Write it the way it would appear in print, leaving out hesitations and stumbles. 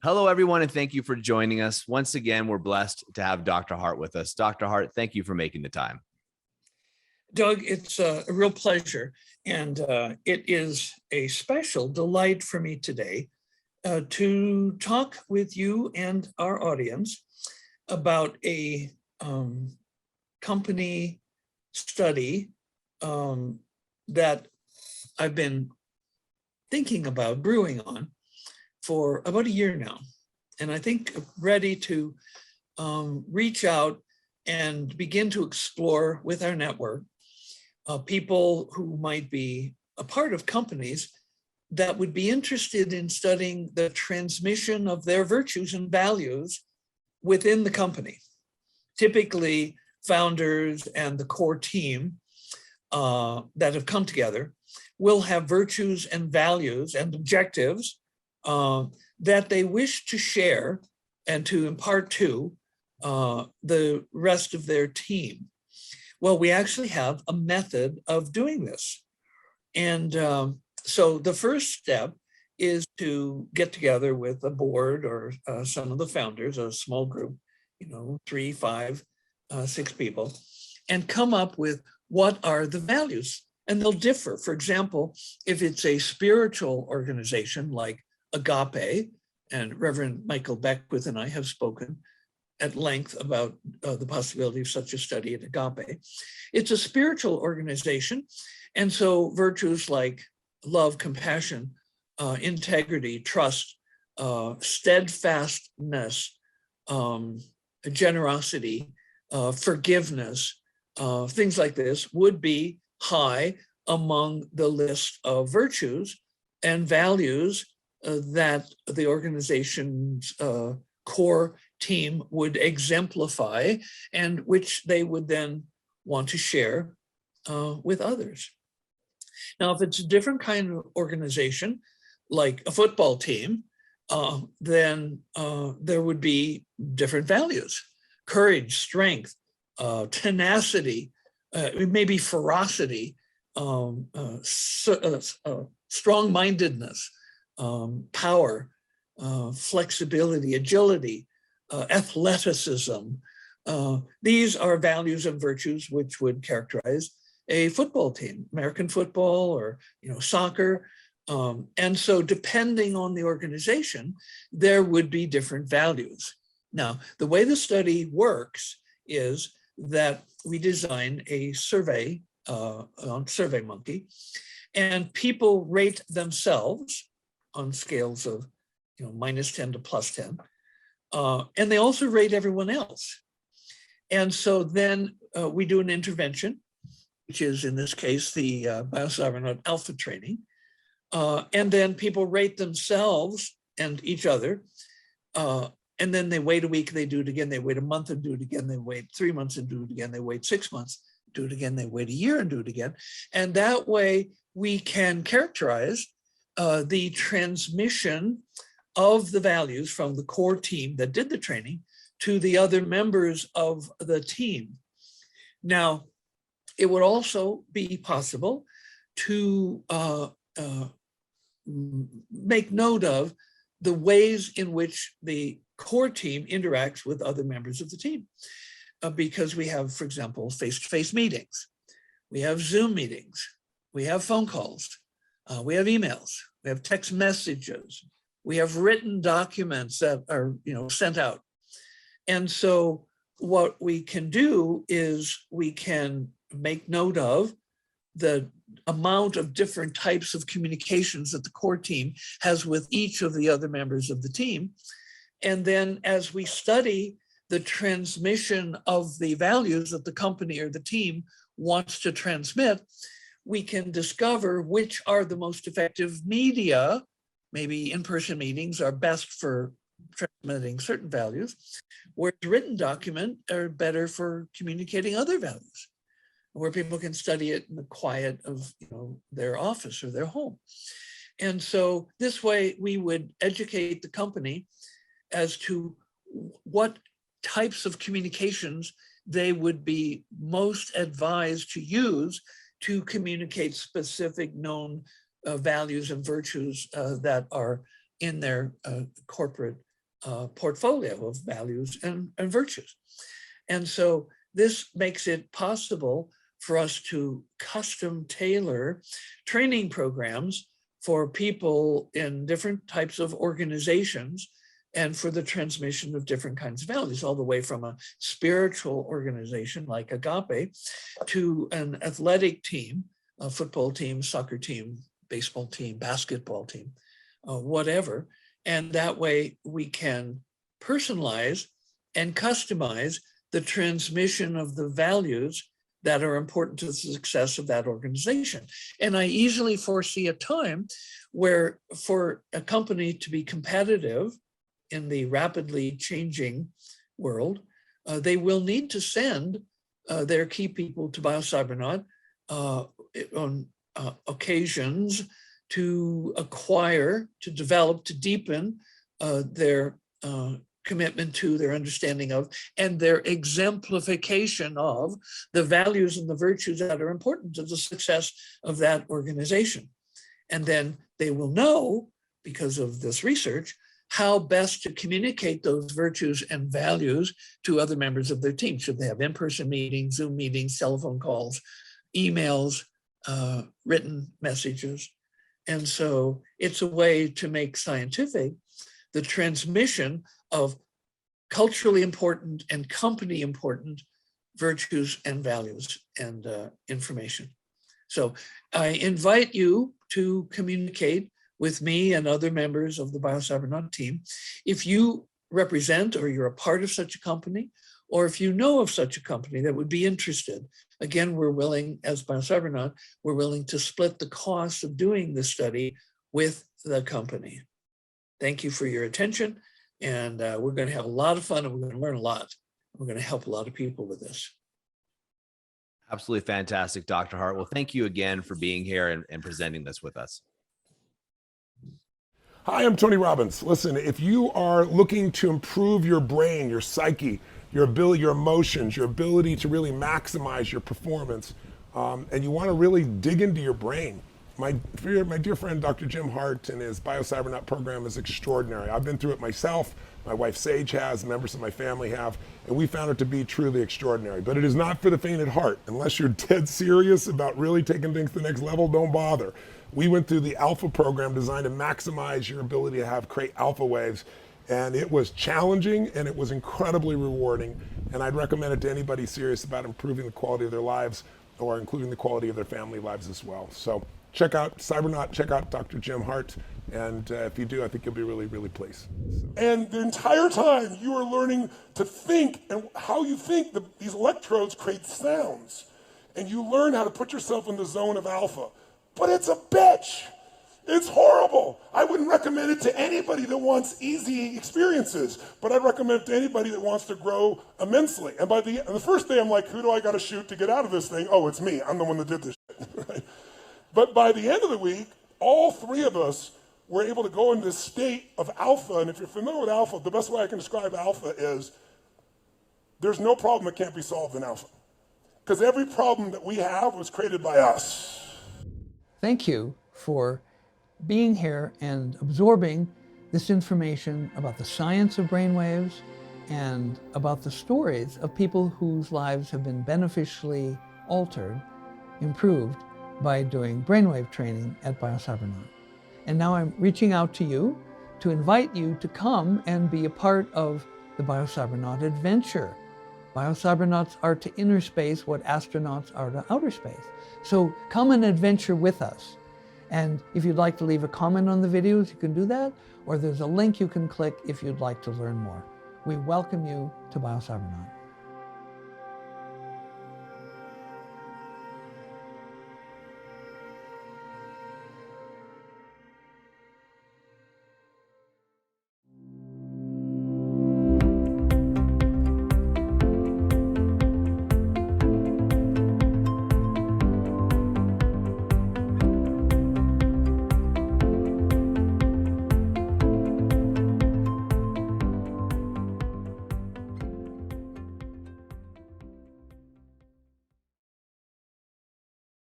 Hello, everyone, and thank you for joining us. Once again, we're blessed to have Dr. Hardt with us. Dr. Hardt, thank you for making the time. Doug, it's a real pleasure, and it is a special delight for me today to talk with you and our audience about a company study that I've been thinking about, brewing on, for about a year now. And I think ready to reach out and begin to explore with our network people who might be a part of companies that would be interested in studying the transmission of their virtues and values within the company. Typically, founders and the core team that have come together will have virtues and values and objectives that they wish to share and to impart to the rest of their team. Well, we actually have a method of doing this. And so the first step is to get together with a board or some of the founders, a small group, 3, 5, 6 people, and come up with what are the values. And they'll differ. For example, if it's a spiritual organization like Agape, and Reverend Michael Beckwith and I have spoken at length about the possibility of such a study at Agape. It's a spiritual organization. And so virtues like love, compassion, integrity, trust, steadfastness, generosity, forgiveness, things like this would be high among the list of virtues and values that the organization's core team would exemplify and which they would then want to share with others. Now, if it's a different kind of organization, like a football team, then there would be different values: courage, strength, tenacity, maybe ferocity, strong-mindedness, power, flexibility, agility, athleticism. These are values and virtues which would characterize a football team, American football or soccer. And so depending on the organization, there would be different values. Now, the way the study works is that we design a survey on SurveyMonkey, and people rate themselves on scales of -10 to +10. And they also rate everyone else. And so then we do an intervention, which is in this case the Biocybernaut Alpha training. And then people rate themselves and each other. And then they wait a week, they do it again. They wait a month and do it again. They wait 3 months and do it again. They wait 6 months, do it again. They wait a year and do it again. And that way we can characterize the transmission of the values from the core team that did the training to the other members of the team. Now, it would also be possible to make note of the ways in which the core team interacts with other members of the team. Because we have, for example, face-to-face meetings, we have Zoom meetings, we have phone calls, we have emails, we have text messages, we have written documents that are sent out. And so what we can do is we can make note of the amount of different types of communications that the core team has with each of the other members of the team. And then as we study the transmission of the values that the company or the team wants to transmit, we can discover which are the most effective media. Maybe in-person meetings are best for transmitting certain values, whereas written document are better for communicating other values, where people can study it in the quiet of their office or their home. And so this way we would educate the company as to what types of communications they would be most advised to use to communicate specific known values and virtues that are in their corporate portfolio of values and virtues. And so this makes it possible for us to custom tailor training programs for people in different types of organizations and for the transmission of different kinds of values, all the way from a spiritual organization like Agape to an athletic team, a football team, soccer team, baseball team, basketball team, whatever. And that way we can personalize and customize the transmission of the values that are important to the success of that organization. And I easily foresee a time where for a company to be competitive in the rapidly changing world, they will need to send their key people to Biocybernaut on occasions to acquire, to develop, to deepen their commitment to, their understanding of, and their exemplification of the values and the virtues that are important to the success of that organization. And then they will know, because of this research, how best to communicate those virtues and values to other members of their team. Should they have in-person meetings, Zoom meetings, telephone calls, emails, written messages. And so it's a way to make scientific the transmission of culturally important and company important virtues and values and information. So I invite you to communicate with me and other members of the Biocybernaut team. If you represent or you're a part of such a company, or if you know of such a company that would be interested, again, we're willing, as Biocybernaut, we're willing to split the cost of doing the study with the company. Thank you for your attention. And we're going to have a lot of fun and we're going to learn a lot. We're going to help a lot of people with this. Absolutely fantastic, Dr. Hardt. Well, thank you again for being here and presenting this with us. Hi, I'm Tony Robbins. Listen, if you are looking to improve your brain, your psyche, your ability, your emotions, your ability to really maximize your performance, and you want to really dig into your brain, my dear friend, Dr. Jim Hardt, and his Biocybernaut program is extraordinary. I've been through it myself. My wife Sage has, members of my family have, and we found it to be truly extraordinary. But it is not for the faint at heart. Unless you're dead serious about really taking things to the next level, don't bother. We went through the Alpha program designed to maximize your ability to create alpha waves. And it was challenging and it was incredibly rewarding. And I'd recommend it to anybody serious about improving the quality of their lives or including the quality of their family lives as well. So check out Cybernaut, check out Dr. Jim Hardt. And if you do, I think you'll be really, really pleased. And the entire time you are learning to think and how you think these electrodes create sounds. And you learn how to put yourself in the zone of alpha. But it's a bitch. It's horrible. I wouldn't recommend it to anybody that wants easy experiences, but I'd recommend it to anybody that wants to grow immensely. And by the first day, I'm like, who do I got to shoot to get out of this thing? Oh, it's me. I'm the one that did this shit. Right? But by the end of the week, all three of us were able to go into this state of alpha. And if you're familiar with alpha, the best way I can describe alpha is there's no problem that can't be solved in alpha. Because every problem that we have was created by us. Thank you for being here and absorbing this information about the science of brainwaves and about the stories of people whose lives have been beneficially altered, improved by doing brainwave training at Biocybernaut. And now I'm reaching out to you to invite you to come and be a part of the Biocybernaut adventure. Biocybernauts are to inner space what astronauts are to outer space. So come and adventure with us. And if you'd like to leave a comment on the videos, you can do that, or there's a link you can click if you'd like to learn more. We welcome you to Biocybernaut.